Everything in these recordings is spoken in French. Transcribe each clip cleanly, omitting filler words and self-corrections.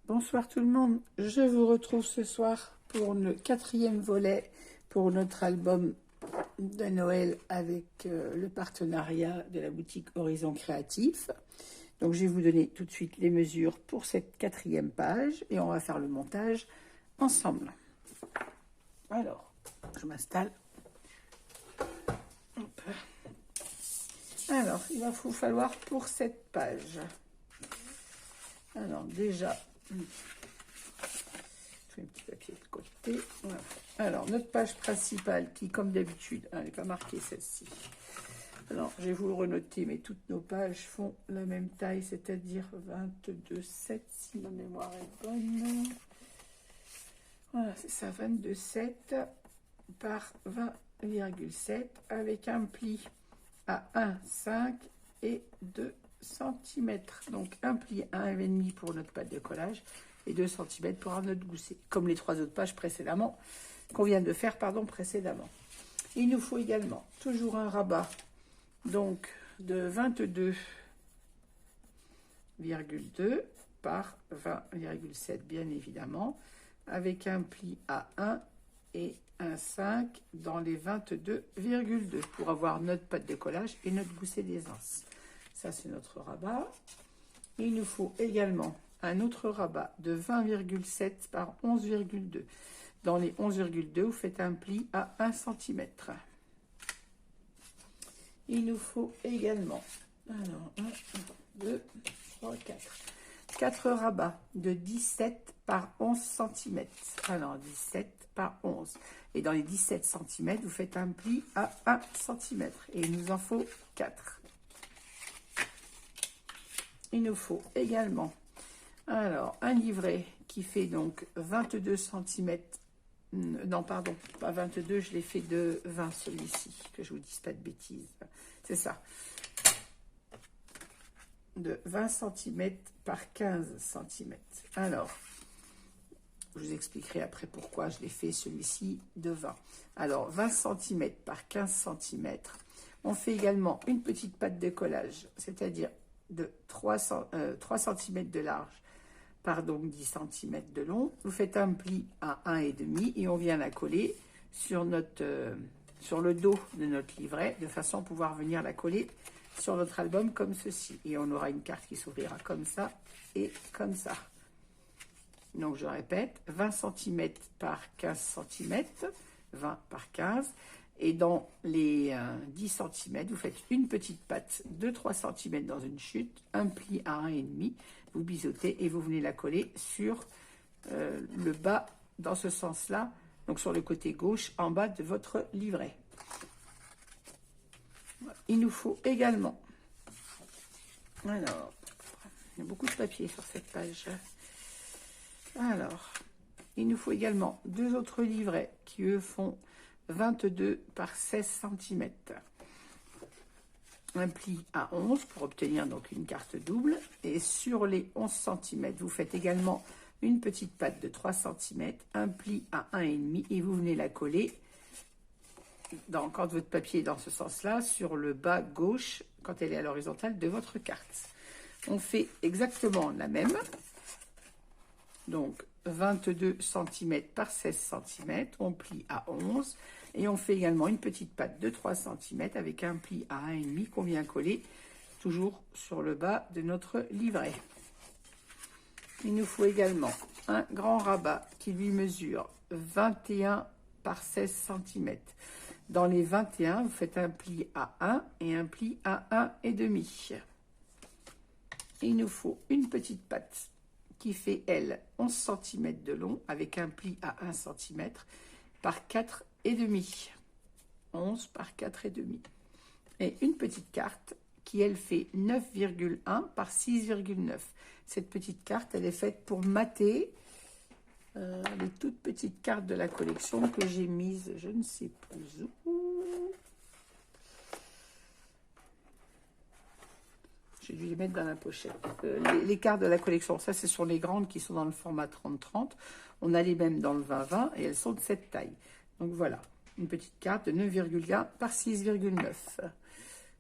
Bonsoir tout le monde, je vous retrouve ce soir pour le 4e volet pour notre album de Noël avec le partenariat de la boutique Horizon Créatif. Donc je vais vous donner tout de suite les mesures pour cette 4e page et on va faire le montage ensemble. Alors, je m'installe. Alors, il va vous falloir pour cette page. Alors déjà, je fais un petit papier de côté. Voilà. Alors, notre page principale qui, comme d'habitude, elle n'est pas marquée celle-ci. Alors, je vais vous le renoter, mais toutes nos pages font la même taille, c'est-à-dire 22,7 si ma mémoire est bonne. Voilà, c'est ça, 22,7 par 20,7 avec un pli à 1,5 et 2 cm. Donc un pli à 1,5 pour notre pâte de collage et 2 cm pour notre gousset, comme les 3 autres pages précédemment, qu'on vient de faire, précédemment. Il nous faut également toujours un rabat, donc de 22,2 par 20,7 bien évidemment, avec un pli à 1 et 1,5 dans les 22,2 pour avoir notre pâte de collage et notre gousset d'aisance. Ça, c'est notre rabat. Il nous faut également un autre rabat de 20,7 par 11,2. Dans les 11,2, vous faites un pli à 1 cm. Il nous faut également, alors, 1, 2, 3, 4. 4 rabats de 17 par 11 cm. Alors, 17 par 11. Et dans les 17 cm, vous faites un pli à 1 cm. Et il nous en faut 4. Il nous faut également alors un livret qui fait donc 22 cm. Non, pardon, pas 22, je l'ai fait de 20 celui-ci, que je vous dise pas de bêtises. C'est ça. De 20 cm par 15 cm. Alors, je vous expliquerai après pourquoi je l'ai fait celui-ci de 20. Alors, 20 cm par 15 cm. On fait également une petite pâte de collage, c'est-à-dire de 3 cm de large par donc 10 cm de long. Vous faites un pli à 1,5 et on vient la coller sur, sur le dos de notre livret, de façon à pouvoir venir la coller sur notre album comme ceci. Et on aura une carte qui s'ouvrira comme ça et comme ça. Donc je répète, 20 cm par 15 cm, 20 par 15. Et dans les 10 cm, vous faites une petite patte de 3 cm dans une chute, un pli à 1,5, vous biseautez et vous venez la coller sur le bas, dans ce sens-là, donc sur le côté gauche, en bas de votre livret. Il nous faut également, alors, il y a beaucoup de papier sur cette page. Alors, il nous faut également 2 autres livrets qui, eux, font 22 par 16 cm. Un pli à 11 pour obtenir donc une carte double. Et sur les 11 cm, vous faites également une petite patte de 3 cm, un pli à 1,5 et vous venez la coller quand votre papier est dans ce sens-là, sur le bas gauche, quand elle est à l'horizontale de votre carte. On fait exactement la même. Donc 22 cm par 16 cm, on plie à 11 et on fait également une petite patte de 3 cm avec un pli à 1,5 qu'on vient coller toujours sur le bas de notre livret. Il nous faut également un grand rabat qui lui mesure 21 par 16 cm. Dans les 21, vous faites un pli à 1 et un pli à 1,5. Il nous faut une petite patte qui fait, elle, 11 cm de long, avec un pli à 1 cm par 4,5. 11 par 4,5. Et une petite carte qui, elle, fait 9,1 par 6,9. Cette petite carte, elle est faite pour mater les toutes petites cartes de la collection que j'ai mises, je ne sais plus où. J'ai dû les mettre dans la pochette. Les cartes de la collection, ça c'est sur les grandes qui sont dans le format 30-30. On a les mêmes dans le 20-20 et elles sont de cette taille. Donc voilà, une petite carte de 9,1 par 6,9.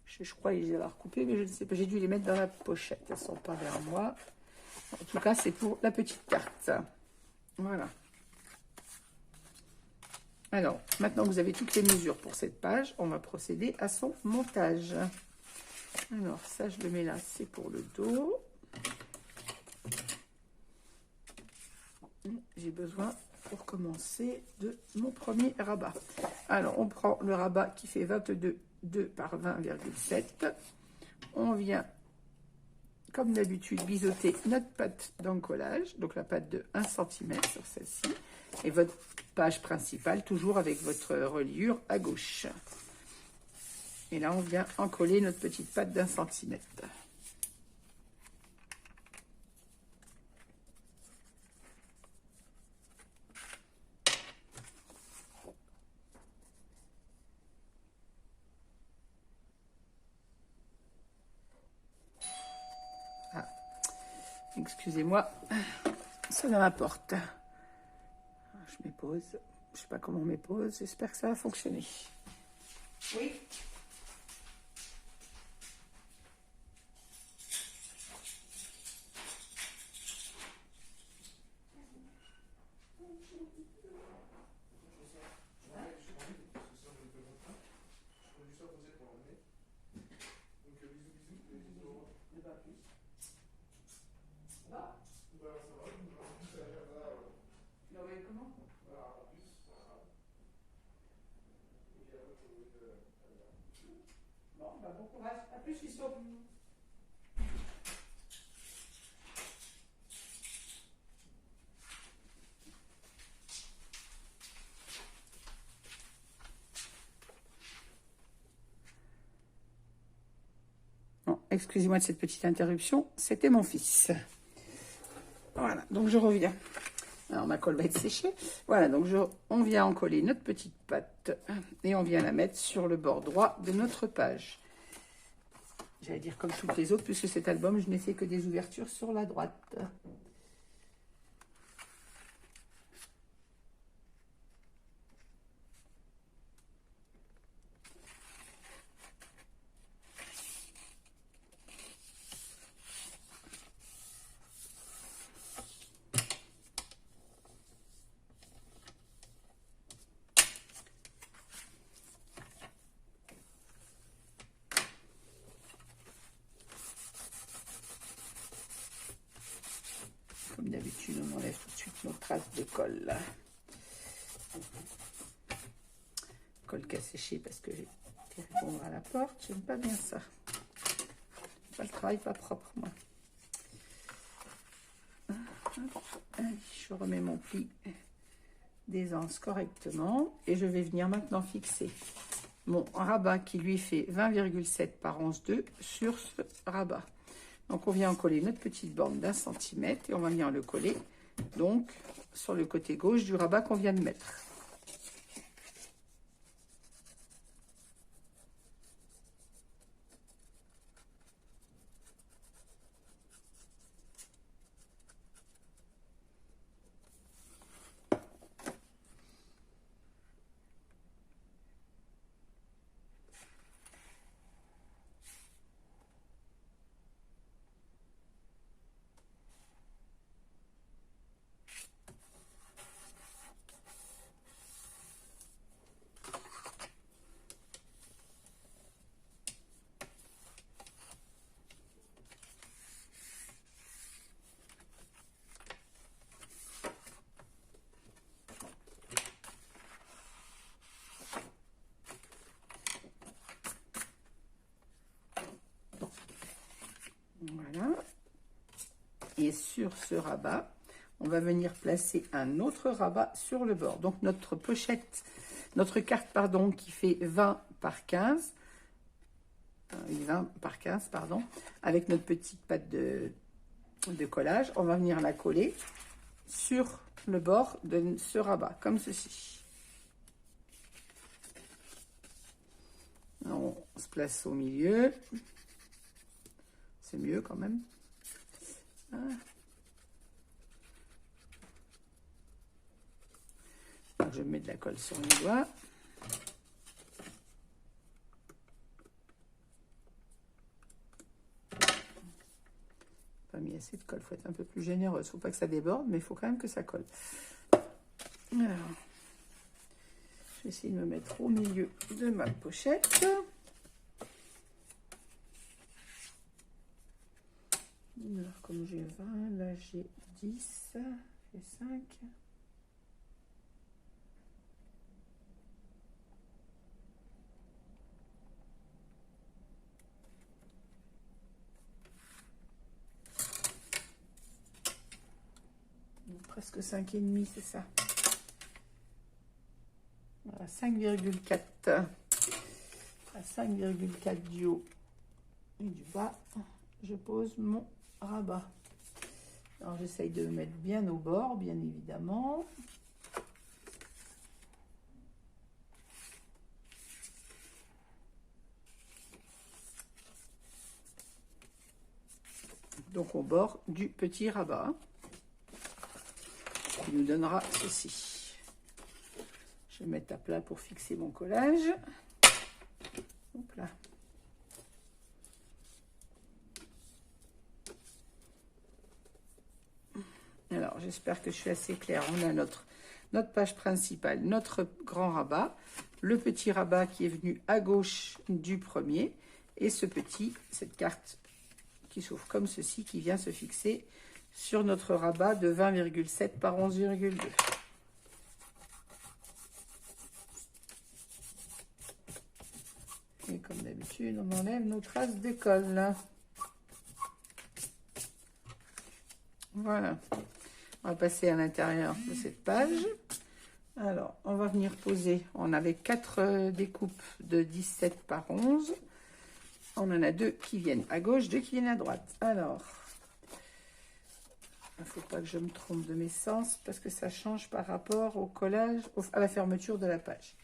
Je crois que je les ai recoupées, mais je ne sais pas. J'ai dû les mettre dans la pochette. Elles ne sont pas vers moi. En tout cas, c'est pour la petite carte. Voilà. Alors, maintenant que vous avez toutes les mesures pour cette page, on va procéder à son montage. Alors, ça, je le mets là, c'est pour le dos. J'ai besoin, pour commencer, de mon premier rabat. Alors, on prend le rabat qui fait 22 par 20,7. On vient, comme d'habitude, biseauter notre patte d'encollage, donc la patte de 1 cm sur celle-ci, et votre page principale, toujours avec votre reliure à gauche. Et là, on vient encoller notre petite patte d'1 cm. Ah, excusez-moi, sonne à ma porte. Je m'épose. Je ne sais pas comment on m'épose. J'espère que ça va fonctionner. Oui. Bon courage. À plus, je suis sûre. Bon, excusez-moi de cette petite interruption. C'était mon fils. Voilà, donc je reviens. Alors, ma colle va être séchée. Voilà, donc on vient encoller notre petite patte et on vient la mettre sur le bord droit de notre page. J'allais dire comme toutes les autres, puisque cet album, je n'ai fait que des ouvertures sur la droite. Comme d'habitude, on enlève tout de suite nos traces de colle. Colle qui a séché parce que j'ai été répondre à la porte. J'aime pas bien ça. Pas le travail pas propre, moi. Allez, je remets mon pli d'aisance correctement. Et je vais venir maintenant fixer mon rabat qui lui fait 20,7 par 11,2 sur ce rabat. Donc, on vient en coller notre petite bande d'1 cm et on va venir le coller donc sur le côté gauche du rabat qu'on vient de mettre. Voilà. Et sur ce rabat, on va venir placer un autre rabat sur le bord. Donc notre pochette, notre carte, pardon, qui fait 20 par 15, 20 par 15, pardon, avec notre petite patte de collage, on va venir la coller sur le bord de ce rabat, comme ceci. On se place au milieu. C'est mieux quand même. Donc, je mets de la colle sur les doigts. Pas mis mis assez de colle. Il faut être un peu plus généreuse. Il ne faut pas que ça déborde, mais il faut quand même que ça colle. Alors, je vais essayer de me mettre au milieu de ma pochette. Alors, comme j'ai 20, là j'ai 10, j'ai 5. Presque 5,5, c'est ça. Voilà, 5,4. À 5,4 du haut et du bas, je pose mon rabat. Alors j'essaye de mettre bien au bord, bien évidemment. Donc au bord du petit rabat, qui nous donnera ceci. Je vais mettre à plat pour fixer mon collage. Hop là. Alors, j'espère que je suis assez claire. On a notre page principale, notre grand rabat, le petit rabat qui est venu à gauche du premier, et cette carte qui s'ouvre comme ceci, qui vient se fixer sur notre rabat de 20,7 par 11,2. Et comme d'habitude, on enlève nos traces de colle. Voilà. On va passer à l'intérieur de cette page. Alors, on va venir poser. On avait 4 découpes de 17 par 11. On en a 2 qui viennent à gauche, 2 qui viennent à droite. Alors, il ne faut pas que je me trompe de mes sens parce que ça change par rapport au collage, à la fermeture de la page.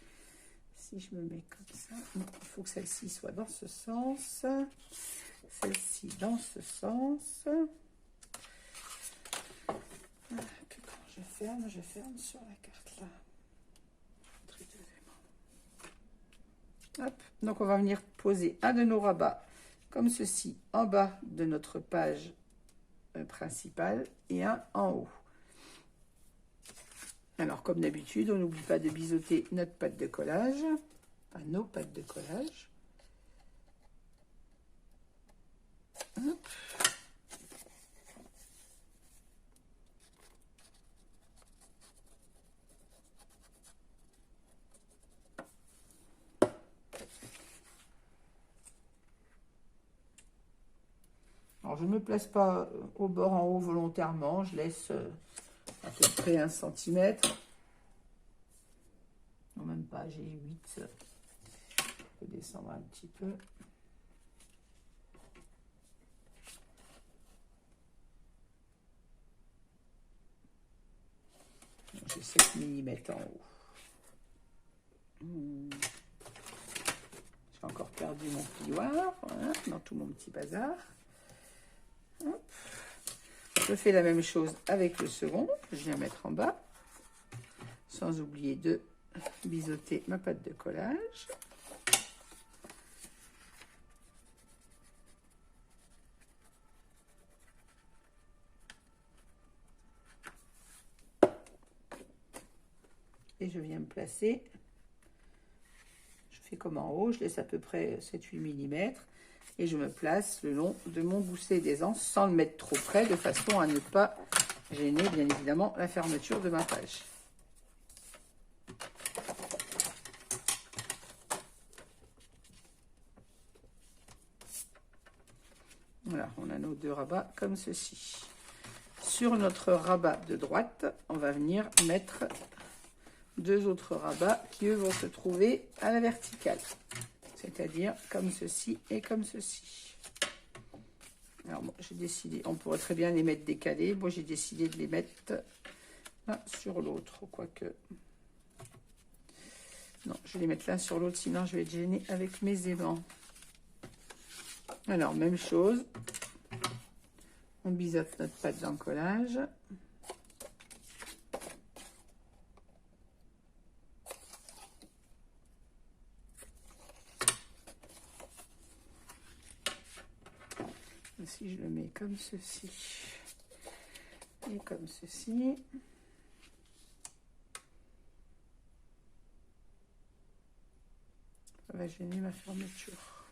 Si je me mets comme ça, il faut que celle-ci soit dans ce sens. Celle-ci dans ce sens. Je ferme sur la carte là. Hop. Donc on va venir poser un de nos rabats comme ceci en bas de notre page principale et un en haut. Alors comme d'habitude, on n'oublie pas de biseauter notre pâte de collage, enfin nos pâtes de collage. Hop. Alors, je ne me place pas au bord en haut volontairement, je laisse à peu près 1 cm. Non, même pas, j'ai 8. Je peux descendre un petit peu. J'ai 7 mm en haut. J'ai encore perdu mon plioir, voilà, dans tout mon petit bazar. Hop. Je fais la même chose avec le second, que je viens mettre en bas, sans oublier de biseauter ma pâte de collage. Et je viens me placer, je fais comme en haut, je laisse à peu près 7-8 mm et je me place le long de mon gousset d'aisance sans le mettre trop près de façon à ne pas gêner bien évidemment la fermeture de ma page. Voilà, on a nos 2 rabats comme ceci. Sur notre rabat de droite, on va venir mettre 2 autres rabats qui eux vont se trouver à la verticale, c'est-à-dire comme ceci et comme ceci. Alors bon, j'ai décidé, on pourrait très bien les mettre décalés, moi j'ai décidé de les mettre l'un sur l'autre, quoique non, je vais les mettre l'un sur l'autre, sinon je vais être gênée avec mes aimants. Alors même chose, on biseaute notre pâte d'encollage. si je le mets comme ceci et comme ceci, ça va gêner ma fermeture.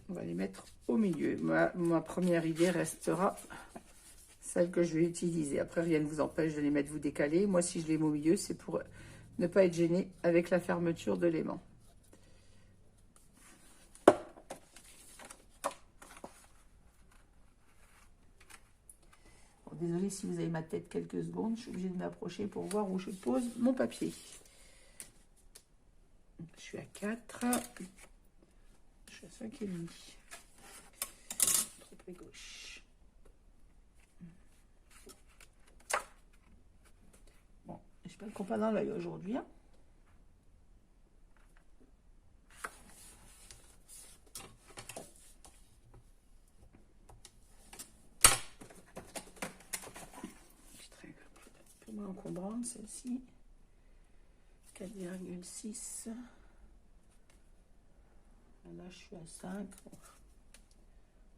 On va les mettre au milieu. Ma première idée restera celle que je vais utiliser. Après, rien ne vous empêche de les mettre vous décaler. Moi, si je les mets au milieu, c'est pour ne pas être gêné avec la fermeture de l'aimant. Bon, désolée si vous avez ma tête quelques secondes. Je suis obligée de m'approcher pour voir où je pose mon papier. Je suis à 4. Je suis à 5,5. Trop à gauche. Bon, je n'ai pas le compas dans l'œil aujourd'hui. Hein. Un peu moins encombrante celle-ci. 4,6. Là, je suis à 5.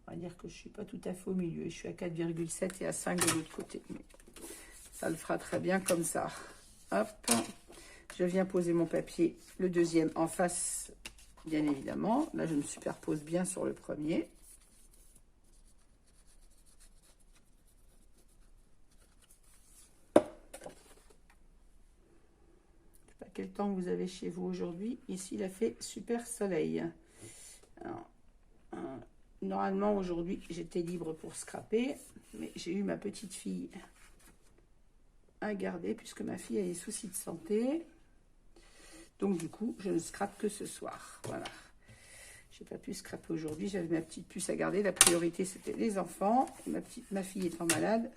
On va dire que je ne suis pas tout à fait au milieu. Je suis à 4,7 et à 5 de l'autre côté. Mais ça le fera très bien comme ça. Hop. Je viens poser mon papier, le deuxième en face, bien évidemment. Là, je me superpose bien sur le premier. Quel temps vous avez chez vous aujourd'hui? Ici, il a fait super soleil. Alors, normalement, aujourd'hui, j'étais libre pour scraper, mais j'ai eu ma petite fille à garder puisque ma fille a des soucis de santé. Donc, du coup, je ne scrape que ce soir. Voilà. Je n'ai pas pu scraper aujourd'hui. J'avais ma petite puce à garder. La priorité, c'était les enfants. Ma fille étant malade,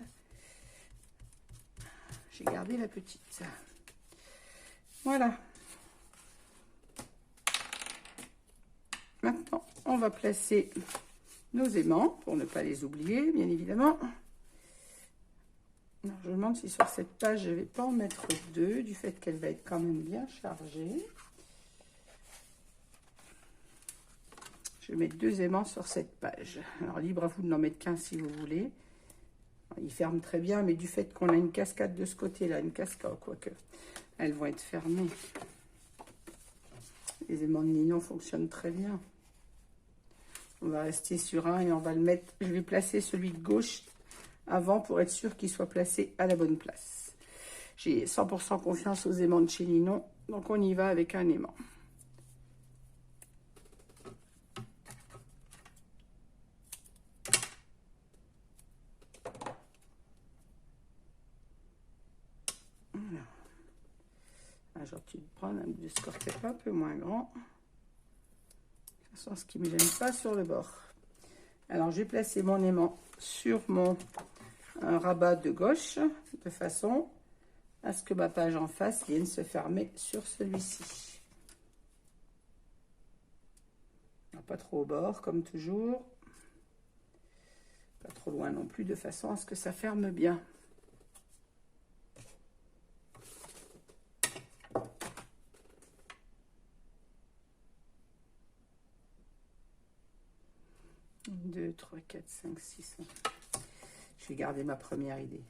j'ai gardé la petite. Voilà. Maintenant, on va placer nos aimants pour ne pas les oublier, bien évidemment. Alors, je me demande si sur cette page, je ne vais pas en mettre 2, du fait qu'elle va être quand même bien chargée. Je vais mettre 2 aimants sur cette page. Alors, libre à vous de n'en mettre qu'un si vous voulez. Il ferme très bien, mais du fait qu'on a une cascade de ce côté-là, une cascade, quoique... Elles vont être fermées. Les aimants de nylon fonctionnent très bien. On va rester sur un et on va le mettre. Je vais placer celui de gauche avant pour être sûr qu'il soit placé à la bonne place. J'ai 100% confiance aux aimants de chez Nylon, donc on y va avec un aimant. Voilà. Genre, tu te prends un de scorpion un peu moins grand. De toute façon, ce qui ne me gêne pas sur le bord. Alors, j'ai placé mon aimant sur mon rabat de gauche, de façon à ce que ma page en face vienne se fermer sur celui-ci. Pas trop au bord, comme toujours. Pas trop loin non plus, de façon à ce que ça ferme bien. Deux, 3, 4, 5, 6. Je vais garder ma première idée.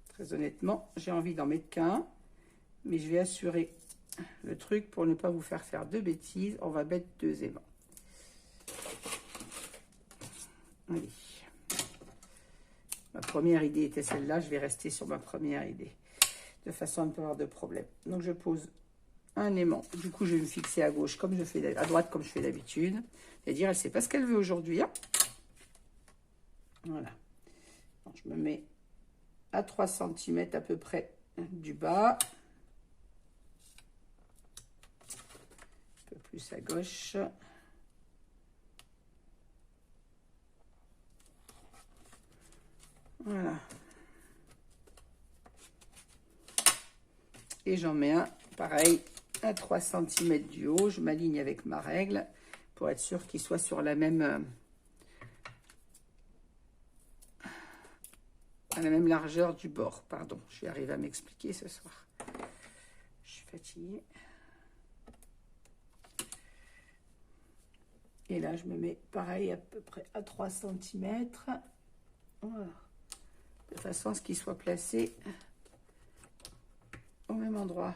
Très honnêtement, j'ai envie d'en mettre qu'un, mais je vais assurer le truc pour ne pas vous faire de bêtises. On va mettre 2 aimants. Allez. Ma première idée était celle-là. Je vais rester sur ma première idée, de façon à ne pas avoir de problème. Donc, je pose un aimant. Du coup, je vais me fixer à gauche, comme je fais à droite, comme je fais d'habitude. C'est-à-dire, elle ne sait pas ce qu'elle veut aujourd'hui. Hein. Voilà. Donc, je me mets à 3 cm à peu près du bas. Un peu plus à gauche. Voilà. Et j'en mets un, pareil, à 3 cm du haut. Je m'aligne avec ma règle pour être sûr qu'il soit sur la même... à la même largeur du bord. Pardon, je vais arriver à m'expliquer ce soir. Je suis fatiguée. Et là, je me mets pareil à peu près à 3 cm. Voilà. De façon à ce qu'il soit placé au même endroit.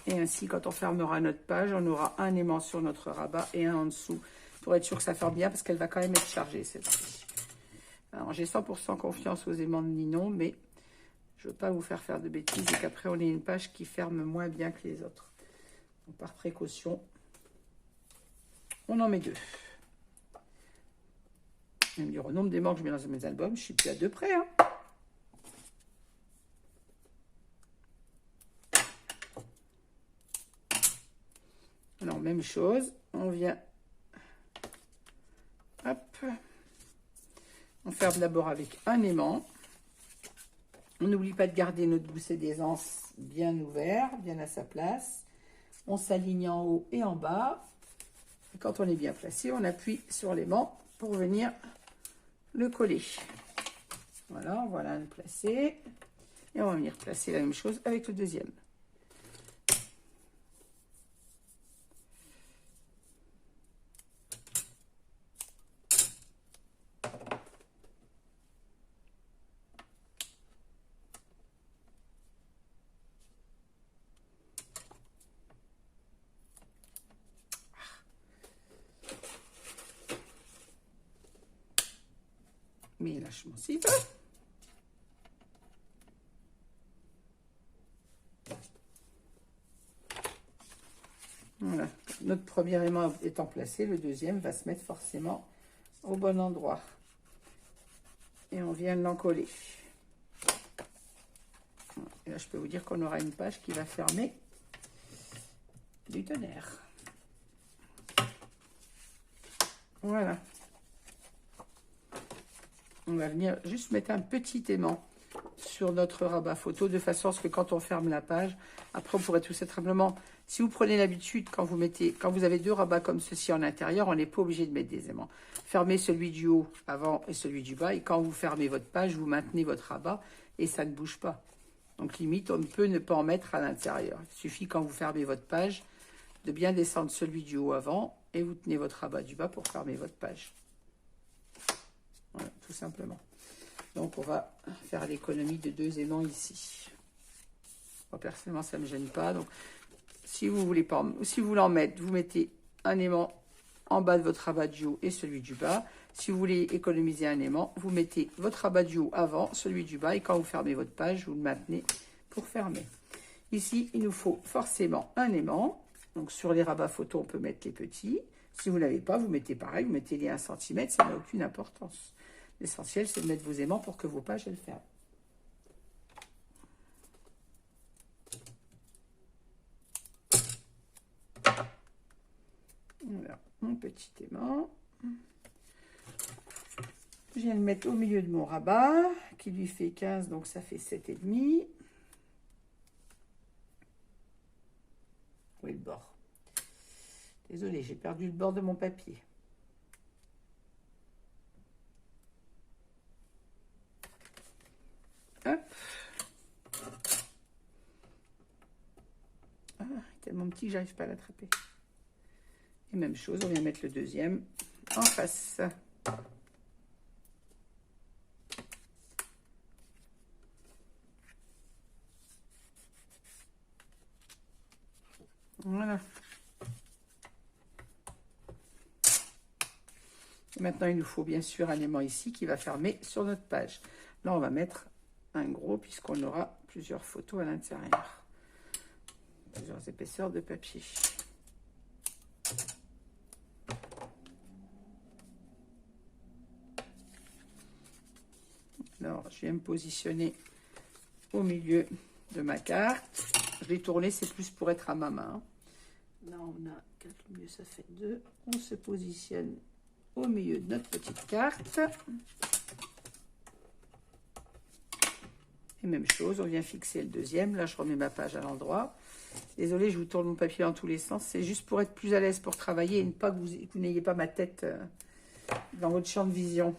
Et ainsi, quand on fermera notre page, on aura un aimant sur notre rabat et un en dessous. Pour être sûr que ça ferme bien, parce qu'elle va quand même être chargée, celle-ci. Alors, j'ai 100% confiance aux aimants de Ninon, mais je ne veux pas vous faire de bêtises et qu'après, on ait une page qui ferme moins bien que les autres. Donc, par précaution, on en met 2. Je vais me dire au nombre d'aimants que je mets dans mes albums, je suis plus à 2 près, hein. Alors, même chose, on vient, hop, on ferme d'abord avec un aimant. On n'oublie pas de garder notre gousset d'aisance bien ouvert, bien à sa place. On s'aligne en haut et en bas. Et quand on est bien placé, on appuie sur l'aimant pour venir le coller. Voilà le placer. Et on va venir placer la même chose avec le deuxième. Mais lâchement s'il veut. Voilà, notre premier aimant étant placé, le deuxième va se mettre forcément au bon endroit. Et on vient l'encoller. Et là, je peux vous dire qu'on aura une page qui va fermer du tonnerre. Voilà. On va venir juste mettre un petit aimant sur notre rabat photo de façon à ce que quand on ferme la page, après on pourrait tout simplement, si vous prenez l'habitude quand vous avez 2 rabats comme ceci en intérieur, on n'est pas obligé de mettre des aimants. Fermez celui du haut avant et celui du bas et quand vous fermez votre page, vous maintenez votre rabat et ça ne bouge pas. Donc limite, on ne peut ne pas en mettre à l'intérieur. Il suffit quand vous fermez votre page de bien descendre celui du haut avant et vous tenez votre rabat du bas pour fermer votre page. Voilà, tout simplement. Donc, on va faire l'économie de 2 aimants ici. Moi, personnellement, ça ne me gêne pas. Donc, si vous voulez pas, si vous voulez en mettre, vous mettez un aimant en bas de votre rabat du haut et celui du bas. Si vous voulez économiser un aimant, vous mettez votre rabat du haut avant, celui du bas. Et quand vous fermez votre page, vous le maintenez pour fermer. Ici, il nous faut forcément un aimant. Donc, sur les rabats photos, on peut mettre les petits. Si vous ne l'avez pas, vous mettez pareil, vous mettez les 1 cm, ça n'a aucune importance. L'essentiel, c'est de mettre vos aimants pour que vos pages, elles ferment. Voilà, mon petit aimant. Je viens le mettre au milieu de mon rabat, qui lui fait 15, donc ça fait 7,5. Où est le bord? Désolée, j'ai perdu le bord de mon papier. Hop. Ah, tellement petit que j'arrive pas à l'attraper. Et même chose, on vient mettre le deuxième en face. Voilà. Et maintenant, il nous faut bien sûr un aimant ici qui va fermer sur notre page. Là, on va mettre un gros puisqu'on aura plusieurs photos à l'intérieur. Plusieurs épaisseurs de papier. Alors, je viens me positionner au milieu de ma carte. Je l'ai tournée, c'est plus pour être à ma main. Là, on a 4, le mieux ça fait 2. On se positionne au milieu de notre petite carte. Et même chose, on vient fixer le deuxième. Là, je remets ma page à l'endroit. Désolée, je vous tourne mon papier dans tous les sens. C'est juste pour être plus à l'aise pour travailler et ne pas que vous n'ayez pas ma tête dans votre champ de vision.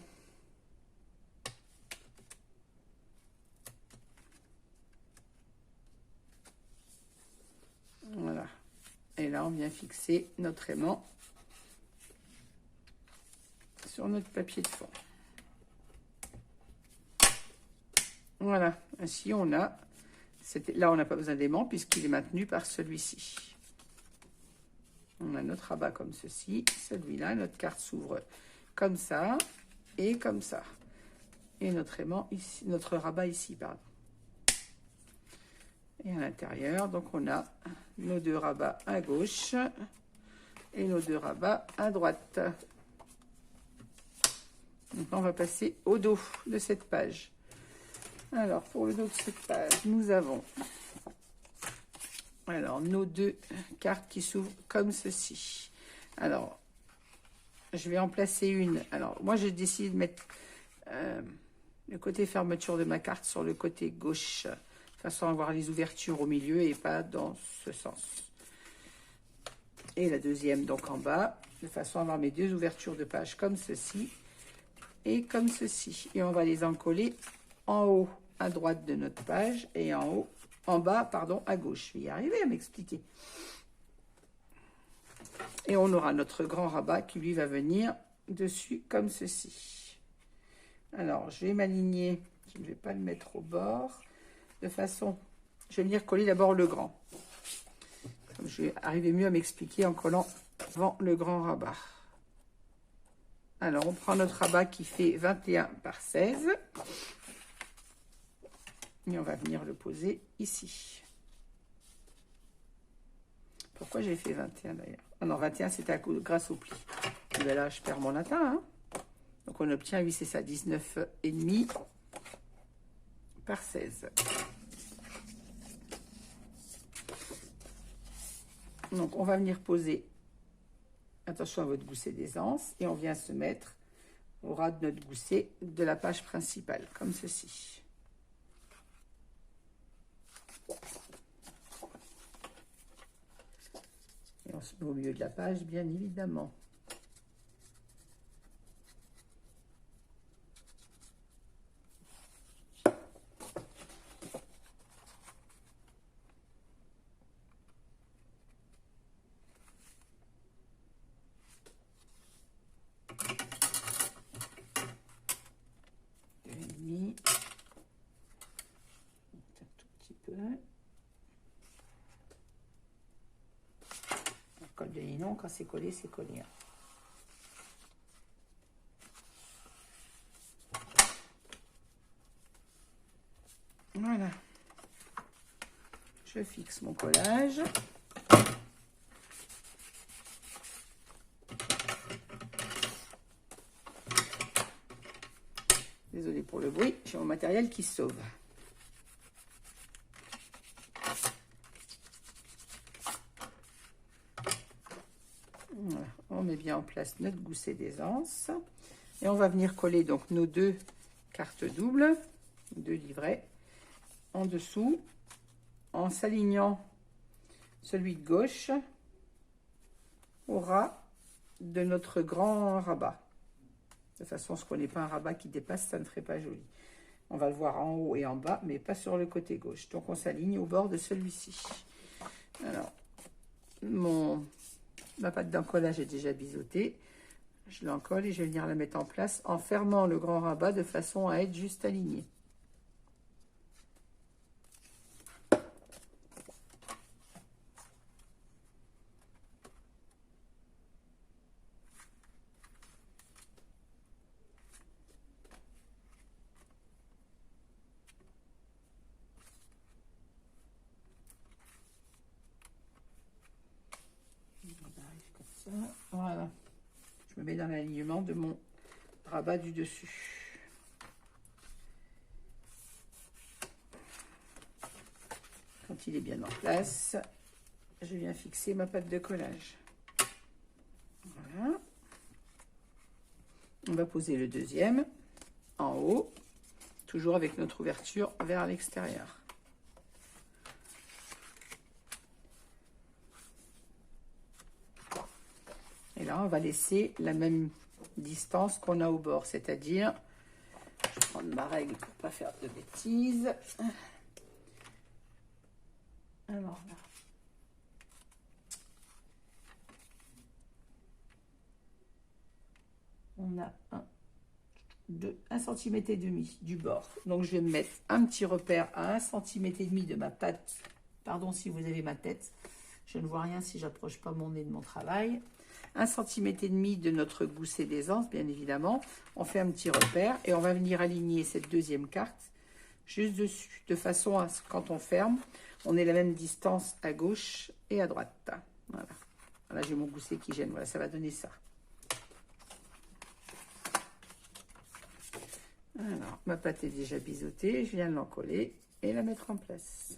Voilà. Et là, on vient fixer notre aimant sur notre papier de fond. Voilà, ainsi on a, là on n'a pas besoin d'aimant puisqu'il est maintenu par celui-ci. On a notre rabat comme ceci, celui-là, notre carte s'ouvre comme ça et comme ça. Et notre aimant ici, notre rabat ici, pardon. Et à l'intérieur, donc on a nos deux rabats à gauche et nos deux rabats à droite. Maintenant, on va passer au dos de cette page. Alors, pour le dos de cette page, nous avons nos deux cartes qui s'ouvrent comme ceci. Alors, je vais en placer une. Alors, moi, j'ai décidé de mettre le côté fermeture de ma carte sur le côté gauche, de façon à avoir les ouvertures au milieu et pas dans ce sens. Et la deuxième, donc en bas, de façon à avoir mes deux ouvertures de page comme ceci et comme ceci. Et on va les encoller en haut à droite de notre page et en bas, pardon, à gauche. Je vais y arriver à m'expliquer. Et on aura notre grand rabat qui lui va venir dessus comme ceci. Alors, je vais m'aligner, je ne vais pas le mettre au bord, de façon, je vais venir coller d'abord le grand. Comme je vais arriver mieux à m'expliquer en collant devant le grand rabat. Alors, on prend notre rabat qui fait 21 par 16. Et on va venir le poser ici. Pourquoi j'ai fait 21 d'ailleurs? Oh non, 21 c'était grâce au pli. Et bien là, je perds mon latin. Hein. Donc on obtient, oui, c'est ça, 19,5 par 16. Donc on va venir poser, attention à votre gousset d'aisance, et on vient se mettre au ras de notre gousset de la page principale, comme ceci. Et on se met au milieu de la page, bien évidemment. Col de nylon, quand c'est collé, c'est collé. Hein. Voilà. Je fixe mon collage. Désolée pour le bruit, j'ai mon matériel qui se sauve. Voilà. On met bien en place notre gousset d'aisance. Et on va venir coller donc nos deux cartes doubles, deux livrets, en dessous, en s'alignant celui de gauche au ras de notre grand rabat. De façon à ce qu'on n'ait pas un rabat qui dépasse, ça ne ferait pas joli. On va le voir en haut et en bas, mais pas sur le côté gauche. Donc on s'aligne au bord de celui-ci. Alors, ma pâte d'encollage est déjà biseautée. Je l'encolle et je vais venir la mettre en place en fermant le grand rabat de façon à être juste aligné. Voilà, je me mets dans l'alignement de mon rabat du dessus. Quand il est bien en place, je viens fixer ma pâte de collage. Voilà. On va poser le deuxième en haut, toujours avec notre ouverture vers l'extérieur. Et là, on va laisser la même distance qu'on a au bord, c'est-à-dire, je vais prendre ma règle pour ne pas faire de bêtises. Alors là, a 1 cm et demi du bord. Donc, je vais me mettre un petit repère à 1 cm et demi de ma patte. Pardon si vous avez ma tête. Je ne vois rien si j'approche pas mon nez de mon travail. 1 cm et demi de notre gousset d'aisance, bien évidemment. On fait un petit repère et on va venir aligner cette deuxième carte juste dessus, de façon à ce que quand on ferme, on ait la même distance à gauche et à droite. Voilà. Voilà, j'ai mon gousset qui gêne. Voilà, ça va donner ça. Alors, ma pâte est déjà biseautée. Je viens de l'encoller et la mettre en place.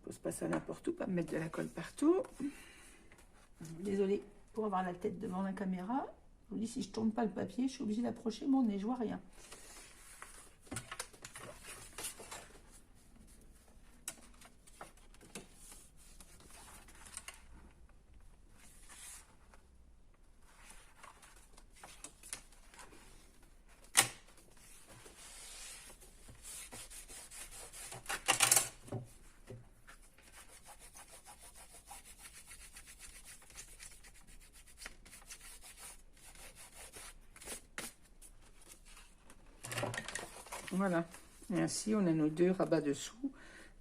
Pose pas ça n'importe où, pas me mettre de la colle partout. Désolée pour avoir la tête devant la caméra. Je vous dis, si je tourne pas le papier, je suis obligée d'approcher mon nez, je vois rien. Voilà, et ainsi on a nos deux rabats dessous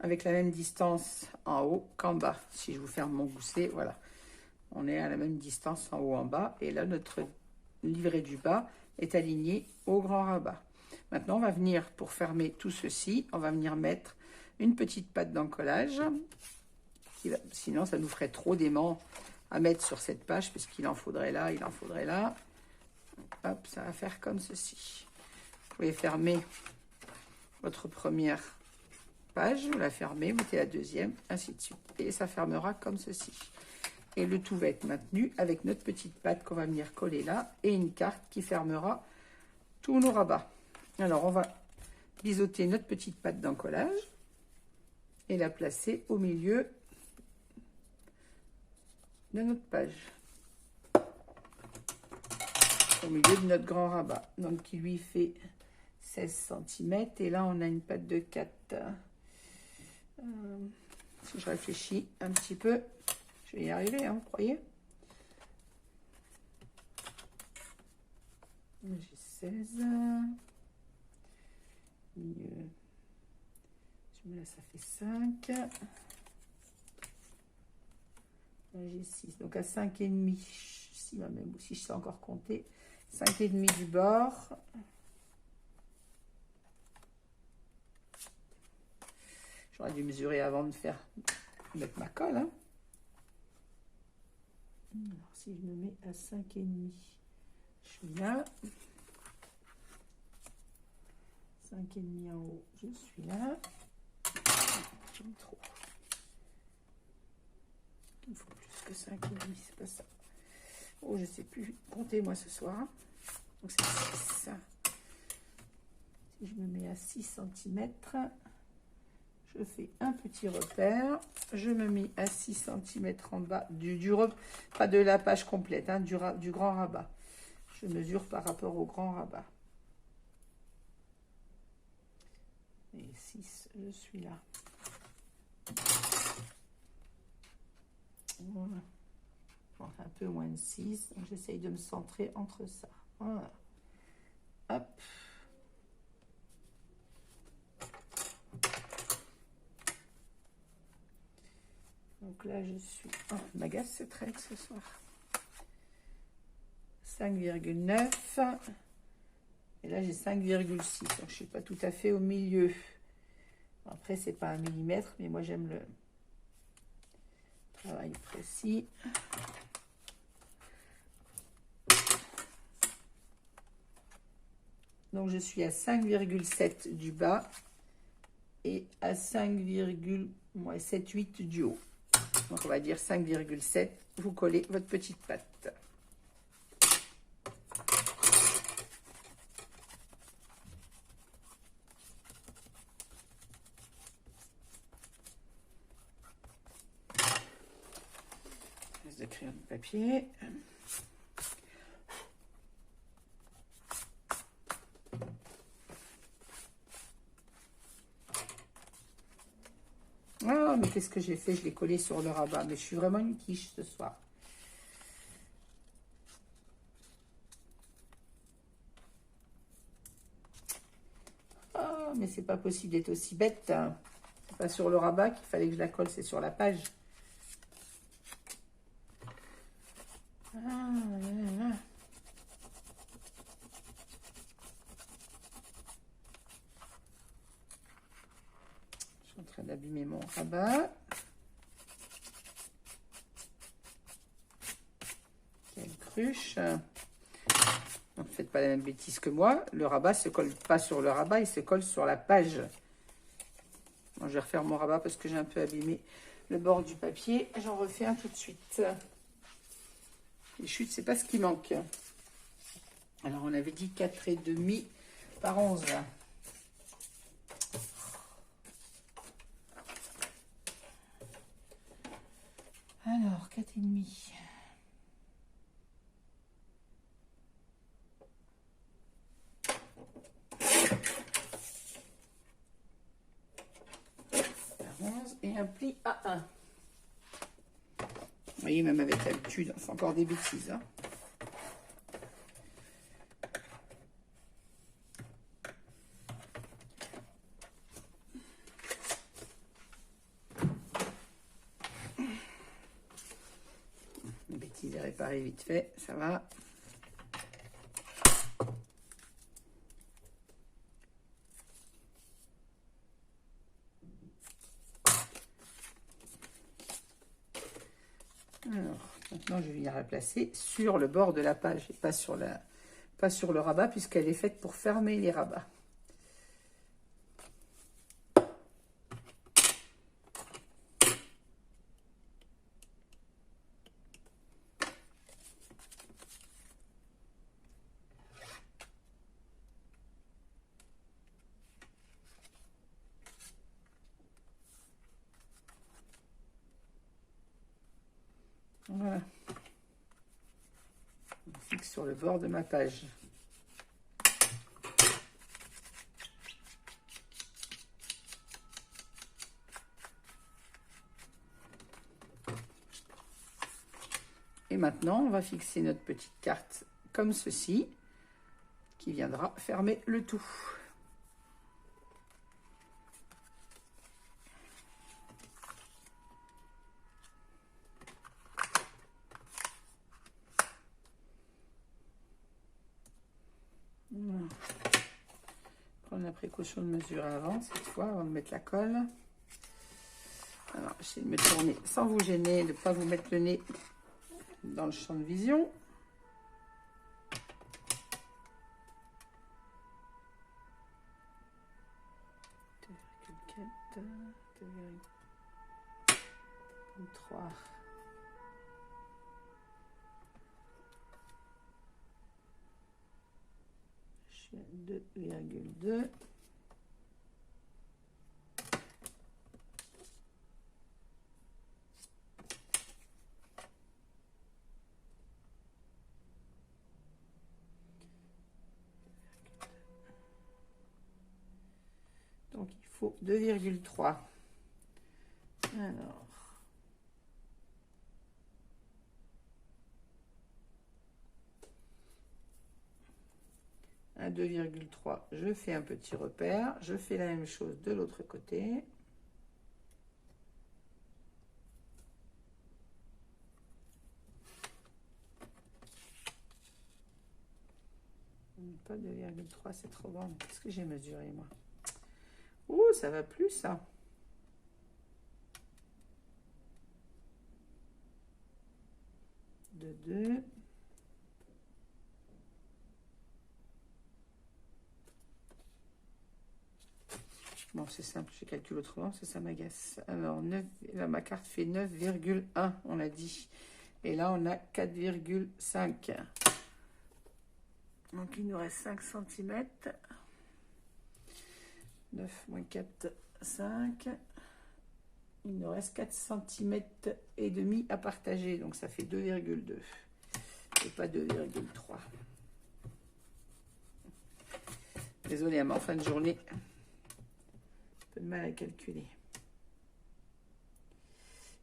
avec la même distance en haut qu'en bas. Si je vous ferme mon gousset, voilà, on est à la même distance en haut en bas. Et là, notre livret du bas est aligné au grand rabat. Maintenant, on va venir, pour fermer tout ceci, on va venir mettre une petite patte d'encollage. Sinon, ça nous ferait trop d'aimants à mettre sur cette page, puisqu'il en faudrait là, il en faudrait là. Hop, ça va faire comme ceci. Vous pouvez fermer votre première page, vous la fermez, vous mettez la deuxième, ainsi de suite. Et ça fermera comme ceci. Et le tout va être maintenu avec notre petite patte qu'on va venir coller là et une carte qui fermera tous nos rabats. Alors, on va biseauter notre petite patte d'encollage et la placer au milieu de notre page. Au milieu de notre grand rabat. Donc, qui lui fait 16 cm. Et là, on a une patte de 4. Si je réfléchis un petit peu, je vais y arriver, hein, vous croyez? J'ai 16. Milieu. Là, ça fait 5. Là, j'ai 6. Donc, à 5,5, si, même si je sais encore compter, 5,5 du bord. J'aurais dû mesurer avant de mettre ma colle. Hein. Alors, si je me mets à 5,5, je suis là. 5,5 en haut, je suis là. J'aime trop. Il faut plus que 5,5, c'est pas ça. Oh, je sais plus compter moi ce soir. Donc c'est 6. Si je me mets à 6 cm, je fais un petit repère. Je me mets à 6 cm en bas pas de la page complète, hein, du grand rabat. Je mesure par rapport au grand rabat. Et 6, je suis là. Voilà. Enfin, un peu moins de 6. Donc j'essaye de me centrer entre ça. Voilà. Hop. Donc là, je suis... Oh, ma gaze se traite ce soir. 5,9. Et là, j'ai 5,6. Donc, je ne suis pas tout à fait au milieu. Après, c'est pas un millimètre, mais moi, j'aime le travail précis. Donc, je suis à 5,7 du bas et à 5,78 du haut. Donc, on va dire 5,7. Vous collez votre petite patte. De crayon de papier. qu'est-ce que j'ai fait? Je l'ai collé sur le rabat. Mais je suis vraiment une quiche ce soir. Oh, mais c'est pas possible d'être aussi bête. C'est pas sur le rabat qu'il fallait que je la colle, c'est sur la page. Ah, là, là. Je suis en train d'abîmer mon rabat. Quelle cruche. Ne faites pas la même bêtise que moi. Le rabat se colle pas sur le rabat, il se colle sur la page. Bon, je vais refaire mon rabat parce que j'ai un peu abîmé le bord du papier. J'en refais un tout de suite. Les chutes, c'est pas ce qui manque. Alors, on avait dit 4,5 par 11. Alors, 4,5. Et un pli à 1. Vous voyez, même avec l'habitude, on fait encore des bêtises. Hein. Une bêtise à réparer vite fait, ça va. Alors, maintenant, je vais venir la placer sur le bord de la page et pas sur le rabat, puisqu'elle est faite pour fermer les rabats. Voilà. On fixe sur le bord de ma page. Et maintenant, on va fixer notre petite carte comme ceci, qui viendra fermer le tout. Voilà. Prendre la précaution de mesurer avant, cette fois, avant de mettre la colle. Alors, essayez de me tourner sans vous gêner, de ne pas vous mettre le nez dans le champ de vision. Trois. Je suis à 2,2. Donc il faut 2,3. Alors. À 2,3, je fais un petit repère. Je fais la même chose de l'autre côté. Pas 2,3, c'est trop grand. Qu'est-ce que j'ai mesuré, moi? Ouh, ça va plus, ça. De 2. Bon, c'est simple, je calcule autrement, ça m'agace. Alors, 9, là, ma carte fait 9,1, on l'a dit. Et là, on a 4,5. Donc, il nous reste 5 cm. 9 moins 4, 5. Il nous reste 4 cm et demi à partager. Donc, ça fait 2,2 et pas 2,3. Désolée, mais en fin de journée, un peu de mal à calculer.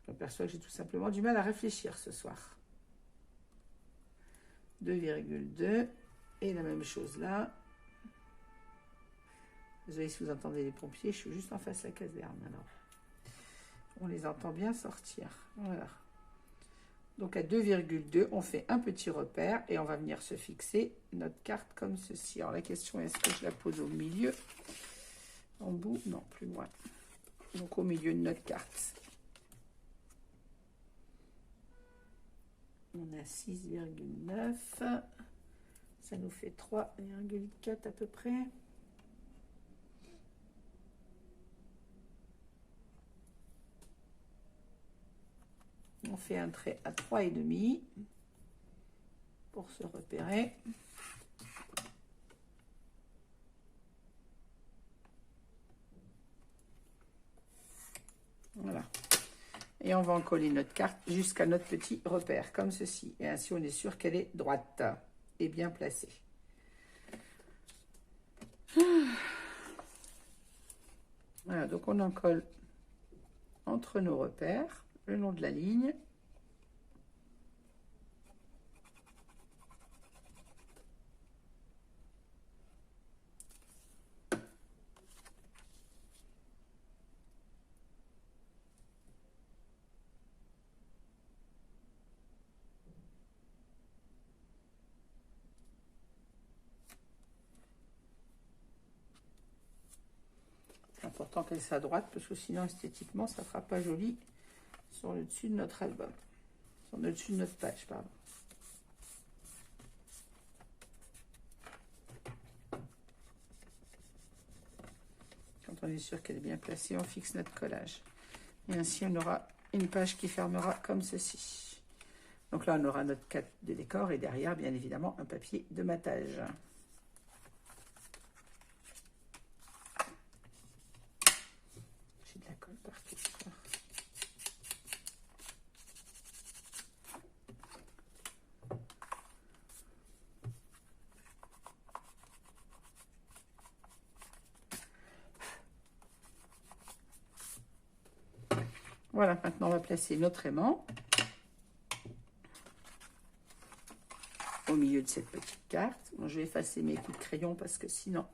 Je m'aperçois que j'ai tout simplement du mal à réfléchir ce soir. 2,2. Et la même chose là. Désolé si vous entendez les pompiers, je suis juste en face de la caserne. Alors, on les entend bien sortir. Voilà. Donc à 2,2, on fait un petit repère et on va venir se fixer notre carte comme ceci. Alors la question est, est-ce que je la pose au milieu? En bout? Non, plus loin. Donc au milieu de notre carte. On a 6,9. Ça nous fait 3,4 à peu près. On fait un trait à 3,5 pour se repérer. Voilà. Et on va en coller notre carte jusqu'à notre petit repère, comme ceci. Et ainsi, on est sûr qu'elle est droite et bien placée. Voilà, donc on en colle entre nos repères, le long de la ligne. C'est important qu'elle soit droite parce que sinon esthétiquement ça ne fera pas joli sur le dessus de notre album, sur le dessus de notre page, pardon. Quand on est sûr qu'elle est bien placée, on fixe notre collage. Et ainsi on aura une page qui fermera comme ceci. Donc là on aura notre carte de décor et derrière bien évidemment un papier de matage. J'ai de la colle partout. Voilà, maintenant on va placer notre aimant au milieu de cette petite carte. Bon, je vais effacer mes coups de crayon parce que sinon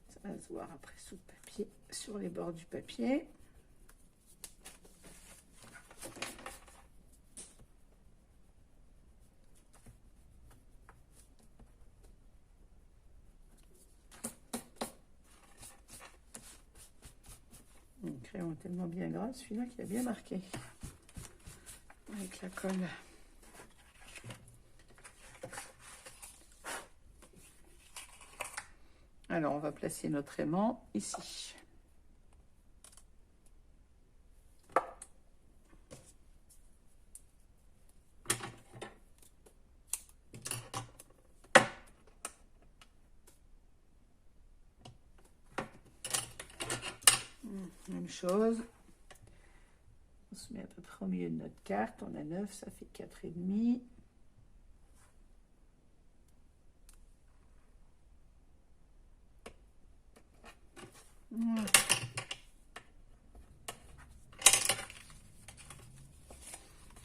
ça va se voir après sous le papier, sur les bords du papier. Le crayon est tellement bien gras, celui-là qui a bien marqué avec la colle. Alors, on va placer notre aimant ici. Même chose. On se met à peu près au milieu de notre carte. On a 9, ça fait 4,5. Voilà.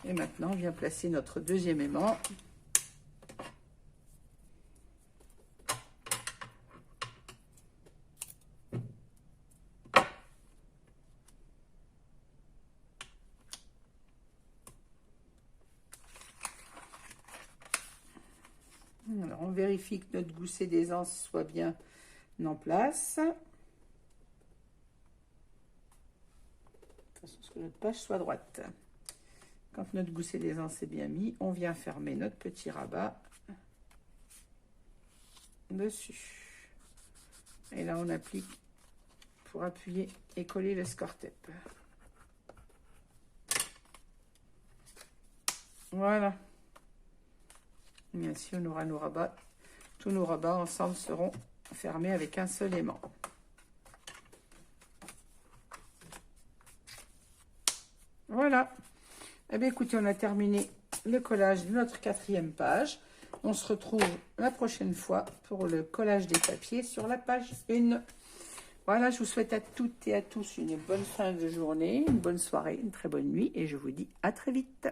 Et maintenant, on vient placer notre deuxième aimant. Alors, on vérifie que notre gousset d'aisance soit bien en place. De façon à ce que notre page soit droite. Quand notre gousset d'aisance est bien mis, on vient fermer notre petit rabat dessus. Et là, on applique pour appuyer et coller le score tape. Voilà. Et ainsi, on aura nos rabats. Tous nos rabats ensemble seront fermés avec un seul aimant. Voilà. Eh bien, écoutez, on a terminé le collage de notre 4e page. On se retrouve la prochaine fois pour le collage des papiers sur la page 1. Voilà, je vous souhaite à toutes et à tous une bonne fin de journée, une bonne soirée, une très bonne nuit et je vous dis à très vite.